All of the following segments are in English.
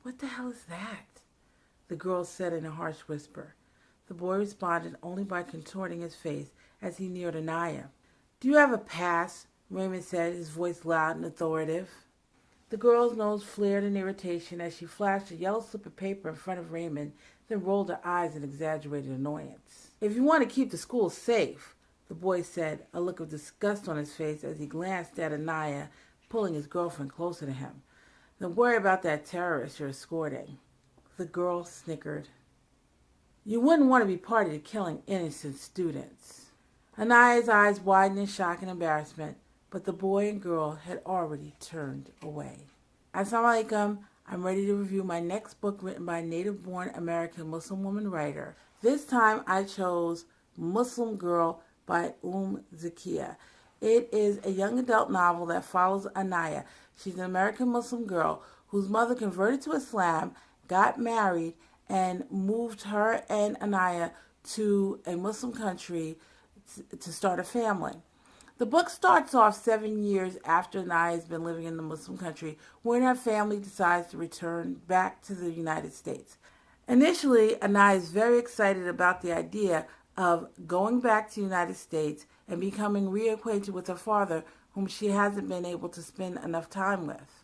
"What the hell is that?" the girl said in a harsh whisper. The boy responded only by contorting his face as he neared Anaya. "Do you have a pass?" Raymond said, his voice loud and authoritative. The girl's nose flared in irritation as she flashed a yellow slip of paper in front of Raymond, then rolled her eyes in exaggerated annoyance. "If you want to keep the school safe," the boy said, a look of disgust on his face as he glanced at Anaya, pulling his girlfriend closer to him, "then worry about that terrorist you're escorting." The girl snickered. "You wouldn't want to be party to killing innocent students." Anaya's eyes widened in shock and embarrassment, but the boy and girl had already turned away. Assalamu alaikum. I'm ready to review my next book written by a native-born American Muslim woman writer. This time I chose Muslim Girl by Zakiyyah. It is a young adult novel that follows Anaya. She's an American Muslim girl whose mother converted to Islam, got married, and moved her and Anaya to a Muslim country to start a family. The book starts off 7 years after Anaya has been living in the Muslim country, when her family decides to return back to the United States. Initially, Anaya is very excited about the idea of going back to the United States and becoming reacquainted with her father, whom she hasn't been able to spend enough time with.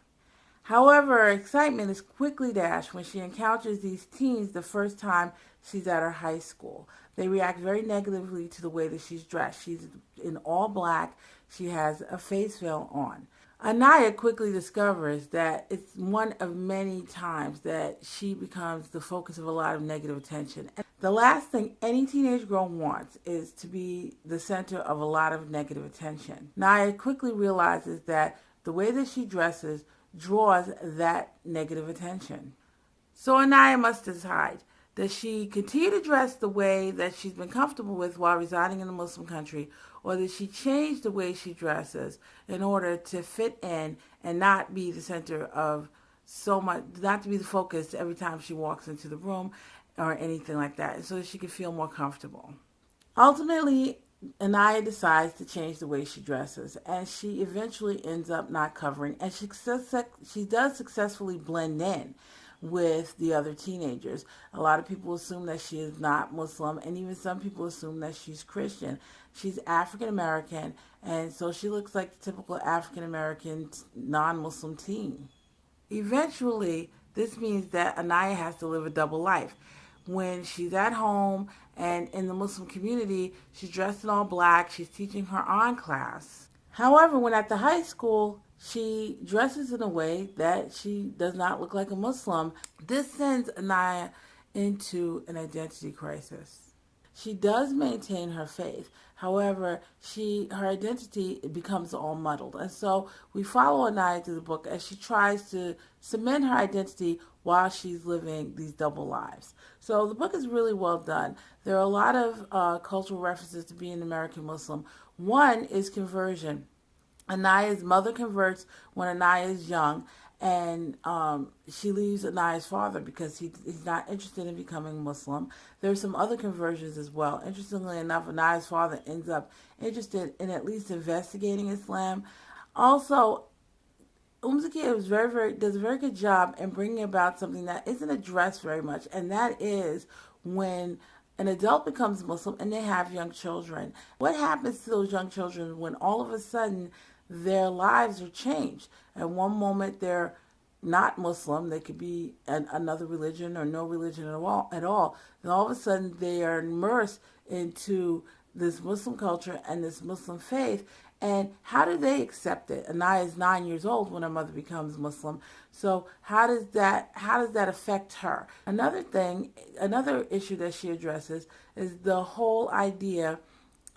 However, her excitement is quickly dashed when she encounters these teens the first time she's at her high school. They react very negatively to the way that she's dressed. She's in all black. She has a face veil on. Anaya quickly discovers that it's one of many times that she becomes the focus of a lot of negative attention. And the last thing any teenage girl wants is to be the center of a lot of negative attention. Anaya quickly realizes that the way that she dresses draws that negative attention. So Anaya must decide, does she continue to dress the way that she's been comfortable with while residing in a Muslim country, or does she change the way she dresses in order to fit in and not be the center of so much, not to be the focus every time she walks into the room or anything like that, so that she can feel more comfortable? Ultimately, Anaya decides to change the way she dresses, and she eventually ends up not covering, and she does successfully blend in with the other teenagers. A lot of people assume that she is not Muslim, and even some people assume that she's Christian. She's African American, and so she looks like the typical African American non-Muslim teen. Eventually, this means that Anaya has to live a double life. When she's at home and in the Muslim community, she's dressed in all black. She's teaching her on class. However, when at the high school, she dresses in a way that she does not look like a Muslim. This sends Anaya into an identity crisis. She does maintain her faith. However, her identity becomes all muddled. And so we follow Anaya through the book as she tries to cement her identity while she's living these double lives. So the book is really well done. There are a lot of cultural references to being an American Muslim. One is conversion. Anaya's mother converts when Anaya is young, and she leaves Anaya's father because he's not interested in becoming Muslim. There's some other conversions as well. Interestingly enough, Anaya's father ends up interested in at least investigating Islam. Also, Zakiyyah does a very good job in bringing about something that isn't addressed very much, and that is when an adult becomes Muslim and they have young children. What happens to those young children when all of a sudden their lives are changed? At one moment they're not Muslim, they could be another religion or no religion at all. And all of a sudden they are immersed into this Muslim culture and this Muslim faith. And how do they accept it? Anaya is 9 years old when her mother becomes Muslim. So how does that affect her? Another issue that she addresses is the whole idea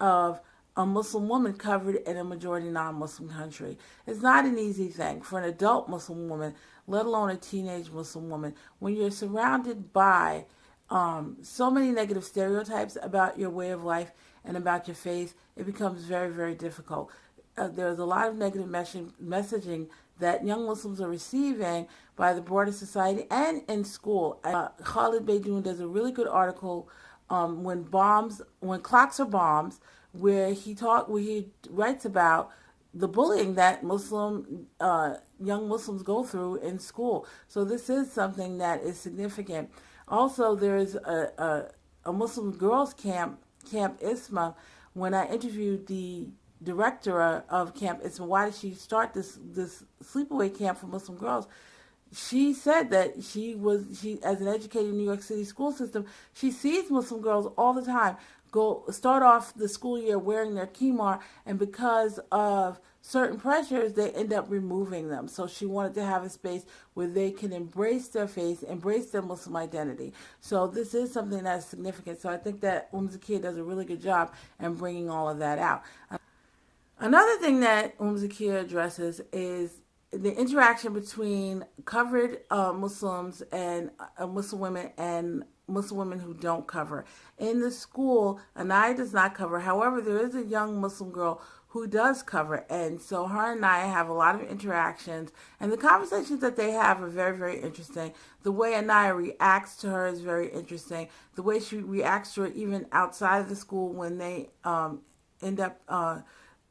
of a Muslim woman covered in a majority non-Muslim country. It's not an easy thing for an adult Muslim woman, let alone a teenage Muslim woman, when you're surrounded by so many negative stereotypes about your way of life and about your faith. It becomes very, very difficult. There's a lot of negative messaging that young Muslims are receiving by the broader society and in school. Khaled Beydoun does a really good article, when clocks are bombs, where he writes about the bullying that Muslim young Muslims go through in school. So this is something that is significant. Also, there is a Muslim girls camp, Camp ISMAH. When I interviewed the director of Camp ISMAH, why did she start this sleepaway camp for Muslim girls? She said that she as an educator in New York City school system, she sees Muslim girls all the time start off the school year wearing their khimar, and because of certain pressures, they end up removing them. So she wanted to have a space where they can embrace their faith, embrace their Muslim identity. So this is something that's significant. So I think that Zakiyyah does a really good job in bringing all of that out. Another thing that Zakiyyah addresses is the interaction between covered Muslims and Muslim women and Muslim women who don't cover. In the school, Anaya does not cover. However, there is a young Muslim girl who does cover. And so her and Anaya have a lot of interactions. And the conversations that they have are very, very interesting. The way Anaya reacts to her is very interesting. The way she reacts to her even outside of the school when they end up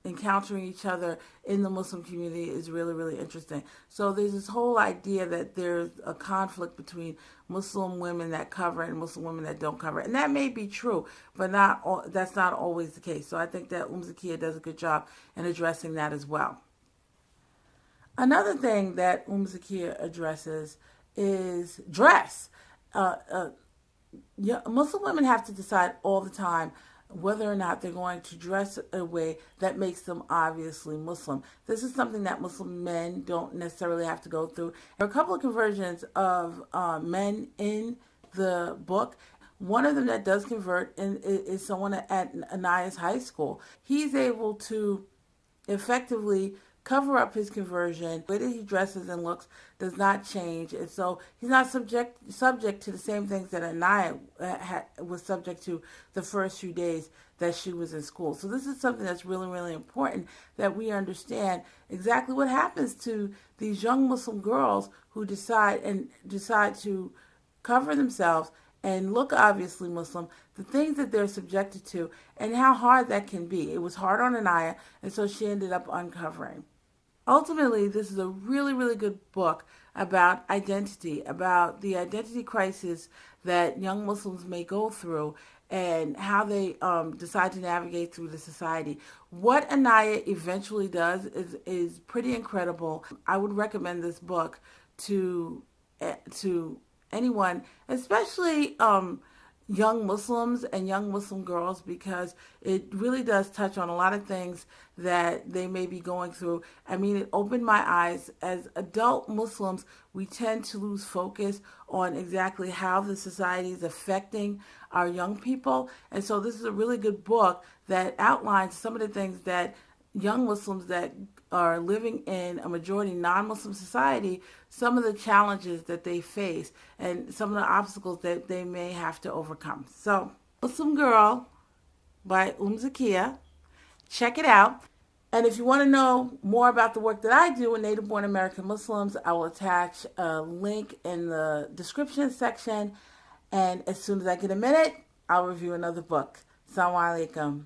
encountering each other in the Muslim community is really, really interesting. So there's this whole idea that there's a conflict between Muslim women that cover and Muslim women that don't cover. And that may be true, but that's not always the case. So I think that Zakiyyah does a good job in addressing that as well. Another thing that Zakiyyah addresses is dress. Muslim women have to decide all the time whether or not they're going to dress in a way that makes them obviously Muslim. This is something that Muslim men don't necessarily have to go through. There are a couple of conversions of men in the book. One of them that does convert is someone at Anaya's high school. He's able to effectively cover up his conversion. The way that he dresses and looks does not change, and so he's not subject to the same things that Anaya was subject to the first few days that she was in school. So this is something that's really, really important, that we understand exactly what happens to these young Muslim girls who decide to cover themselves and look obviously Muslim, the things that they're subjected to, and how hard that can be. It was hard on Anaya, and so she ended up uncovering. Ultimately, this is a really, really good book about identity, about the identity crisis that young Muslims may go through and how they decide to navigate through the society. What Anaya eventually does is pretty incredible. I would recommend this book to anyone, especially young Muslims and young Muslim girls, because it really does touch on a lot of things that they may be going through. I mean, it opened my eyes. As adult Muslims, we tend to lose focus on exactly how the society is affecting our young people. And so this is a really good book that outlines some of the things that young Muslims that are living in a majority non-Muslim society, some of the challenges that they face and some of the obstacles that they may have to overcome. So, Muslim Girl by Zakiyyah. Check it out. And if you want to know more about the work that I do with native-born American Muslims, I will attach a link in the description section. And as soon as I get a minute, I'll review another book. Assalamu alaikum.